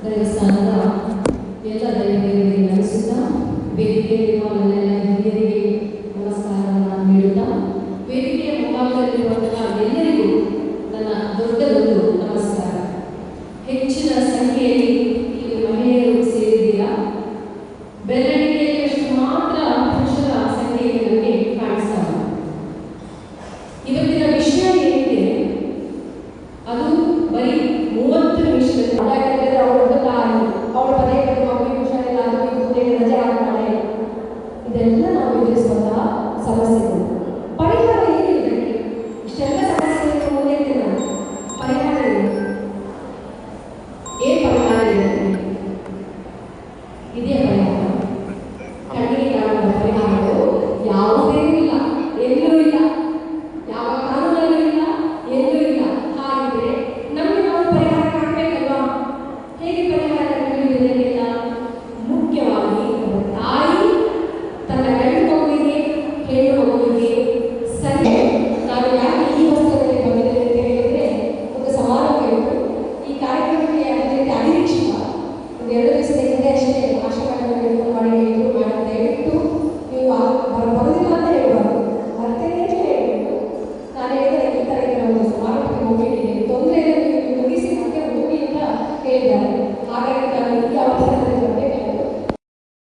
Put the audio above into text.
ದೇವಸ್ಥಾನದ ಎಲ್ಲ ದೈವಗಳಿಗೆ ನಮಿಸುತ್ತಾ, ವೇದಿಕೆಯಲ್ಲಿರುವ ನನ್ನೆಲ್ಲ ಹಿರಿಯರಿಗೆ ನಮಸ್ಕಾರವನ್ನು ನೀಡುತ್ತಾ, ವೇದಿಕೆಯ ಮುಂಭಾಗದಲ್ಲಿರುವಂತಹ ಎಲ್ಲರಿಗೂ ನನ್ನ ದೊಡ್ಡದೊಂದು ನಮಸ್ಕಾರ. ಹೆಚ್ಚಿನ ಸಂಖ್ಯೆಯಲ್ಲಿ ಇಲ್ಲಿ ಮಹಿಳೆಯರು ಸೇರಿದ್ದೀರಾ. ಬೆರಳಿಗೆಯಲ್ಲಿ ಅಷ್ಟು ಮಾತ್ರ ಪುರುಷರ ಸಂಖ್ಯೆಯಲ್ಲಿ ನಮಗೆ ಕಾಣಿಸ್ತಾ ಇದೆ. ಇವತ್ತಿನ ವಿಷಯ ಏನಿದೆ ಅದು ಬರೀ 30 ನಿಮಿಷದಲ್ಲಿ ಅವಳು ಪದೇ ಪದೇ ಮಗುವಿಗೆ ಹುಷಾರಿಲ್ಲ, ಅದು ರಜೆ ಆಗ್ತಾಳೆ, ಇದೆಲ್ಲ ನಾವು ಎದುರಿಸುವಂತಹ ಸಮಸ್ಯೆಗಳು. ಪರಿಹಾರ ಏನಿದೆ? ಇಷ್ಟೆಲ್ಲ ಸಮಸ್ಯೆಗಳನ್ನು ಮುಂದೆ ಪರಿಹಾರ ಏನು ಪರಿಹಾರ ಇದೆ? ಇದೇ ಪರಿಹಾರ. ಕಣ್ಣಿಗೆ ಕಾಣುವ ಪರಿಹಾರಗಳು ಯಾವುದೇ ಇಲ್ಲ, ಎಲ್ಲೂ ಇಲ್ಲ, ಯಾವ ಕಾನೂನಲ್ಲೂ ಇಲ್ಲ, ಎಲ್ಲೂ ಇಲ್ಲ. ಹಾಗಿದ್ರೆ ನಮಗೆ ನಾವು ಪರಿಹಾರ ಕಾಣಬೇಕಲ್ವಾ? ಹೇಗೆ ಪರಿಹಾರ ಕಂಡುಹಿಡಿಯುವುದಕ್ಕೆಲ್ಲ ಮುಖ್ಯವಾಗಿ ತಾಯಿ ತನ್ನ ಗಂಡು ಮಗುವಿಗೆ ಹೆಣ್ಣು ಮಗುವಿಗೆ ಸರಿ. ನಾನು ಯಾಕೆ ಈ ಹೊಸದಲ್ಲಿ ಬಂದಿದ್ದೇನೆ ಅಂತ ಹೇಳಿದ್ರೆ, ಒಂದು ಸಮಾರಂಭ ಇತ್ತು. ಈ ಕಾರ್ಯಕ್ರಮಕ್ಕೆ ಯಾವುದೇ ರೀತಿ ಅನಿರೀಕ್ಷಿತ ಒಂದು 2